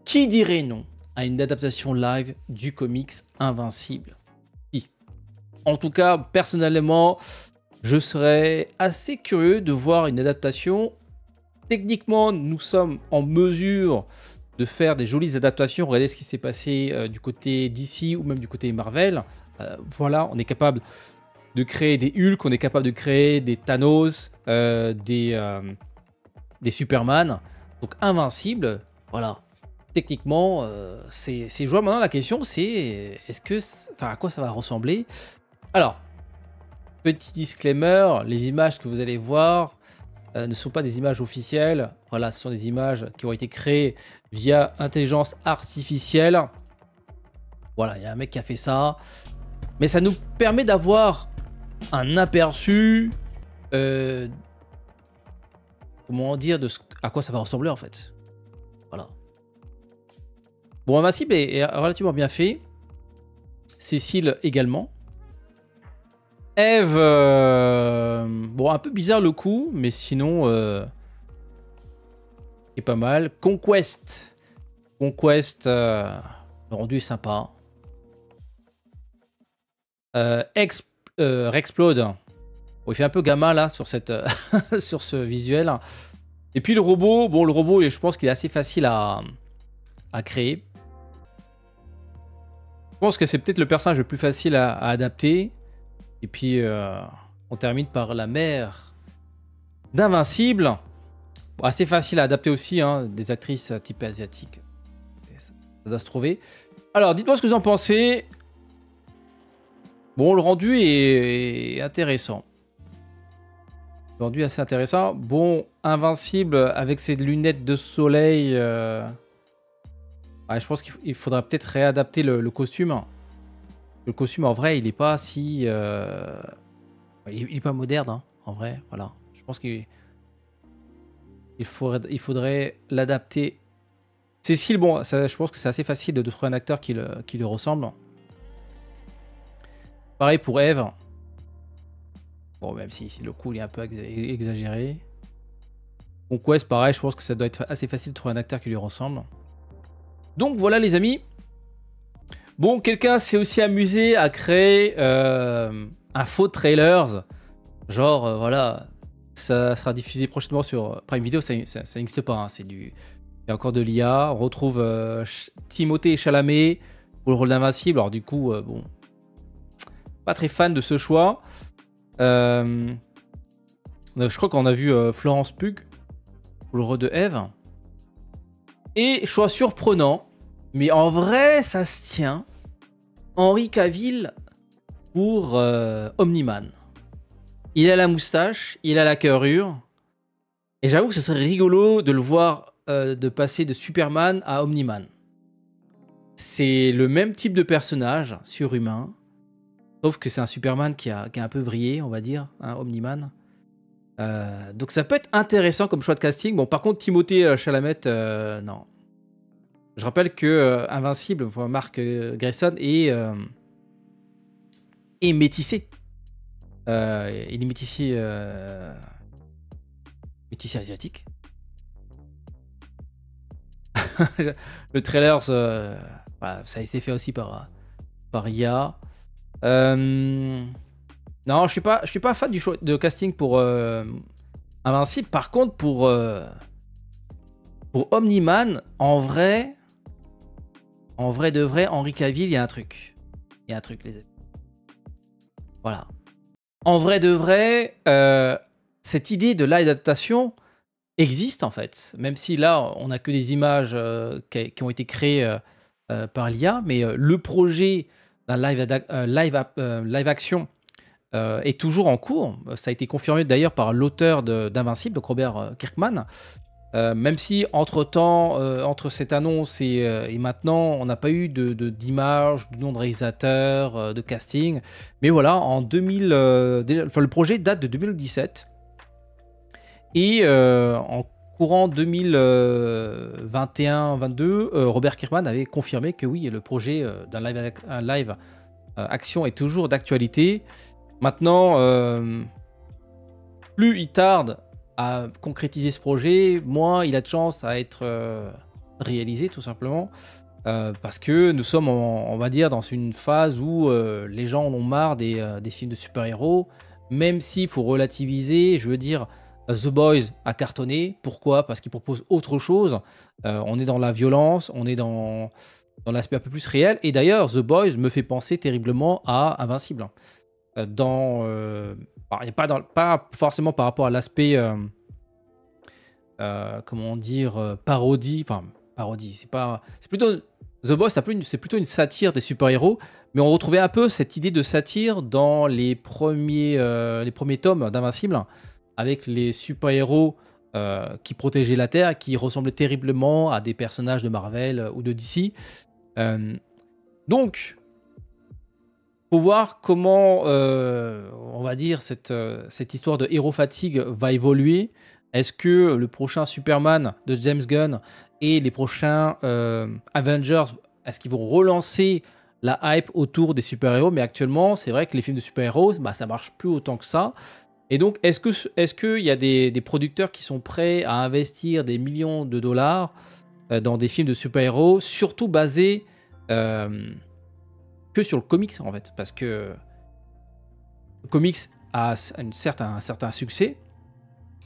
Qui dirait non à une adaptation live du comics Invincible? Qui? En tout cas, personnellement, je serais assez curieux de voir une adaptation. Techniquement, nous sommes en mesure de faire des jolies adaptations. Regardez ce qui s'est passé du côté DC ou même du côté Marvel. Voilà, on est capable de créer des Hulk, on est capable de créer des Thanos, des Superman. Donc Invincible, voilà. Techniquement, c'est jouable. Maintenant, la question, c'est à quoi ça va ressembler? Alors, petit disclaimer, les images que vous allez voir ne sont pas des images officielles. Voilà, ce sont des images qui ont été créées via intelligence artificielle. Voilà, il y a un mec qui a fait ça. Mais ça nous permet d'avoir un aperçu, comment dire, à quoi ça va ressembler en fait. Voilà. Bon, Invincible est relativement bien fait. Cécile également. Eve, bon, un peu bizarre le coup, mais sinon, est pas mal. Conquest, le rendu est sympa. Rexplode, bon, il fait un peu gamin là sur cette, sur ce visuel. Et puis le robot, bon, le robot, je pense qu'il est assez facile à créer. Je pense que c'est peut-être le personnage le plus facile à adapter. Et puis, on termine par la mère d'Invincible. Bon, assez facile à adapter aussi, hein, des actrices type asiatique. Ça doit se trouver. Alors, dites-moi ce que vous en pensez. Bon, le rendu est intéressant. Le rendu est assez intéressant. Bon, Invincible avec ses lunettes de soleil. Ouais, je pense qu'il faudra peut-être réadapter le costume. Le costume, en vrai, il est pas si... il est pas moderne, hein, en vrai. Voilà. Je pense qu'il faudrait l'adapter. Cécile, bon, ça, je pense que c'est assez facile de trouver un acteur qui lui ressemble. Pareil pour Eve. Bon, même si le coup il est un peu exagéré. Conquest, pareil, je pense que ça doit être assez facile de trouver un acteur qui lui ressemble. Donc voilà les amis. Bon, quelqu'un s'est aussi amusé à créer un faux trailer. Genre, voilà, ça sera diffusé prochainement sur Prime Video. Ça n'existe pas, hein, il y a encore de l'IA. On retrouve Timothée Chalamet pour le rôle d'Invincible. Alors du coup, bon, pas très fan de ce choix. Je crois qu'on a vu Florence Pugh pour le rôle de Eve. Et choix surprenant, mais en vrai, ça se tient. Henry Cavill pour Omni-Man. Il a la moustache, il a la carrure. Et j'avoue que ce serait rigolo de le voir de passer de Superman à Omni-Man. C'est le même type de personnage, surhumain. Sauf que c'est un Superman qui a un peu vrillé, on va dire, hein, Omni-Man. Donc ça peut être intéressant comme choix de casting. Bon, par contre, Timothée Chalamet, non. Je rappelle que Invincible, Mark Grayson est métissé. Il est métissé asiatique. Le trailer, voilà, ça a été fait aussi par IA. Non, je suis pas fan du choix de casting pour Invincible. Par contre, pour Omni-Man, en vrai de vrai, Henry Cavill, il y a un truc. Il y a un truc, les amis. Voilà. En vrai de vrai, cette idée de live adaptation existe en fait. Même si là, on n'a que des images qui ont été créées par l'IA, mais le projet d'un live action est toujours en cours. Ça a été confirmé d'ailleurs par l'auteur d'Invincible, donc Robert Kirkman. Même si entre-temps, entre cette annonce et maintenant, on n'a pas eu d'image, de nom de réalisateur, de casting. Mais voilà, en 2000, le projet date de 2017. Et en courant 2021-22, Robert Kirkman avait confirmé que oui, le projet d'un live action est toujours d'actualité. Maintenant, plus il tarde à concrétiser ce projet, moins il a de chance à être réalisé tout simplement. Parce que nous sommes, on va dire, dans une phase où les gens en ont marre des films de super-héros, même s'il faut relativiser, je veux dire, The Boys a cartonné. Pourquoi? Parce qu'il propose autre chose. On est dans la violence, on est dans l'aspect un peu plus réel. Et d'ailleurs, The Boys me fait penser terriblement à Invincible. Pas forcément par rapport à l'aspect, comment dire, parodie. Enfin, parodie, c'est plutôt The Boys, c'est plutôt une satire des super-héros, mais on retrouvait un peu cette idée de satire dans les premiers tomes d'Invincible, avec les super-héros qui protégeaient la Terre, qui ressemblaient terriblement à des personnages de Marvel ou de DC. Donc, faut voir comment, on va dire, cette histoire de héros fatigue va évoluer. Est-ce que le prochain Superman de James Gunn et les prochains Avengers, est-ce qu'ils vont relancer la hype autour des super-héros? Mais actuellement, c'est vrai que les films de super-héros, ça marche plus autant que ça. Et donc, est-ce qu'il y a des producteurs qui sont prêts à investir des millions de dollars dans des films de super-héros, surtout basés que sur le comics, en fait? Parce que le comics a un certain succès,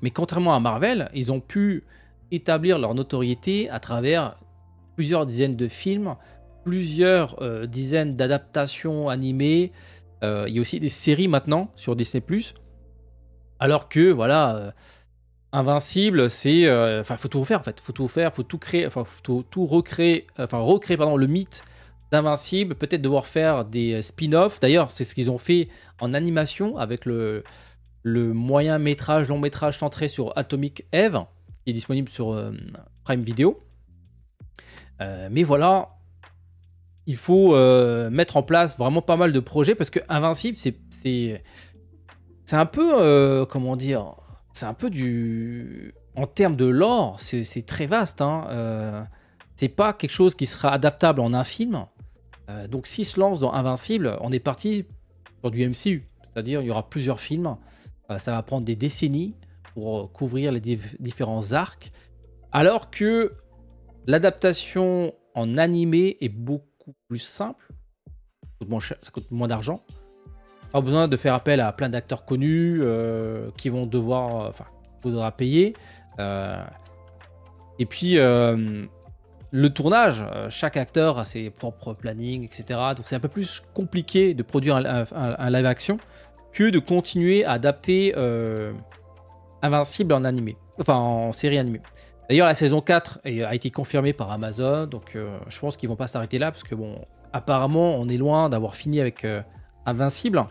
mais contrairement à Marvel, ils ont pu établir leur notoriété à travers plusieurs dizaines de films, plusieurs dizaines d'adaptations animées. Il y a aussi des séries maintenant sur Disney+. Alors que, voilà, Invincible, c'est... faut tout refaire, en fait. Faut tout refaire, faut tout créer, faut tout recréer, pardon, le mythe d'Invincible, peut-être devoir faire des spin-offs. D'ailleurs, c'est ce qu'ils ont fait en animation avec le moyen métrage, long métrage centré sur Atomic Eve, qui est disponible sur Prime Video. Mais voilà, il faut mettre en place vraiment pas mal de projets, parce que Invincible, c'est un peu, comment dire, c'est un peu du... En termes de lore, c'est très vaste. C'est pas quelque chose qui sera adaptable en un film. Donc s'il se lance dans Invincible, on est parti sur du MCU. C'est-à-dire, il y aura plusieurs films. Ça va prendre des décennies pour couvrir les différents arcs. Alors que l'adaptation en animé est beaucoup plus simple. Ça coûte moins d'argent. Pas besoin de faire appel à plein d'acteurs connus qui vont devoir... qu'il faudra payer. Et puis, le tournage, chaque acteur a ses propres plannings, etc. Donc c'est un peu plus compliqué de produire un live action que de continuer à adapter Invincible en animé. Enfin, en série animée. D'ailleurs, la saison 4 a été confirmée par Amazon. Donc je pense qu'ils vont pas s'arrêter là. Parce que bon, apparemment, on est loin d'avoir fini avec Invincible.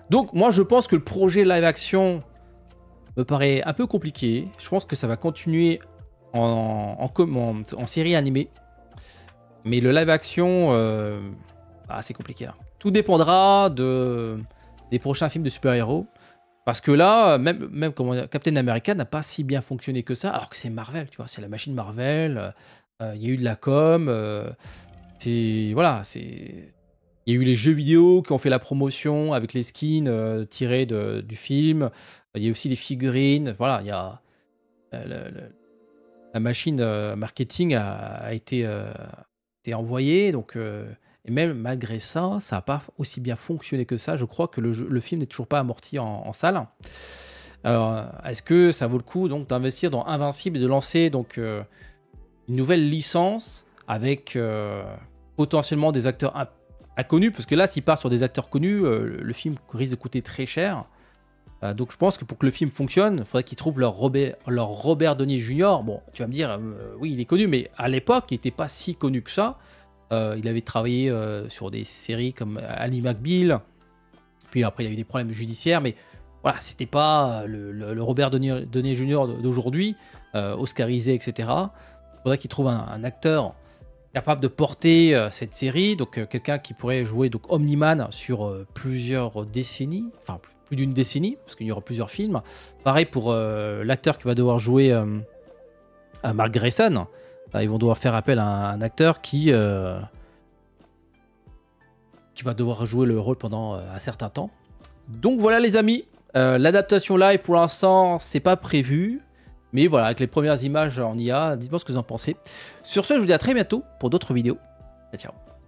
Donc moi, je pense que le projet live action me paraît un peu compliqué. Je pense que ça va continuer en série animée. Mais le live action, c'est compliqué là. Tout dépendra des prochains films de super-héros. Parce que là, même Captain America n'a pas si bien fonctionné que ça, alors que c'est Marvel, tu vois, c'est la machine Marvel. Il y a eu de la com. Voilà, c'est... Il y a eu les jeux vidéo qui ont fait la promotion avec les skins tirés du film. Il y a aussi les figurines. Voilà, il y a... la machine marketing a été envoyée. Donc, et même malgré ça, ça n'a pas aussi bien fonctionné que ça. Je crois que le film n'est toujours pas amorti en salle. Alors, est-ce que ça vaut le coup donc d'investir dans Invincible et de lancer donc une nouvelle licence avec potentiellement des acteurs inconnus? Parce que là, s'il part sur des acteurs connus, le film risque de coûter très cher. Donc je pense que pour que le film fonctionne, il faudrait qu'ils trouvent leur Robert Downey Jr. Bon, tu vas me dire, oui, il est connu, mais à l'époque, il n'était pas si connu que ça. Il avait travaillé sur des séries comme Ally McBeal. Puis après, il y a eu des problèmes judiciaires, mais voilà, c'était pas le Robert Downey Jr. d'aujourd'hui, oscarisé, etc. Il faudrait qu'ils trouvent un acteur capable de porter cette série, donc quelqu'un qui pourrait jouer donc Omni-Man sur plusieurs décennies, enfin plus d'une décennie, parce qu'il y aura plusieurs films. Pareil pour l'acteur qui va devoir jouer Mark Grayson. Ils vont devoir faire appel à un acteur qui va devoir jouer le rôle pendant un certain temps. Donc voilà les amis, l'adaptation live pour l'instant c'est pas prévu, Mais voilà, avec les premières images en IA, dites-moi ce que vous en pensez. Sur ce, je vous dis à très bientôt pour d'autres vidéos. Ciao, ciao.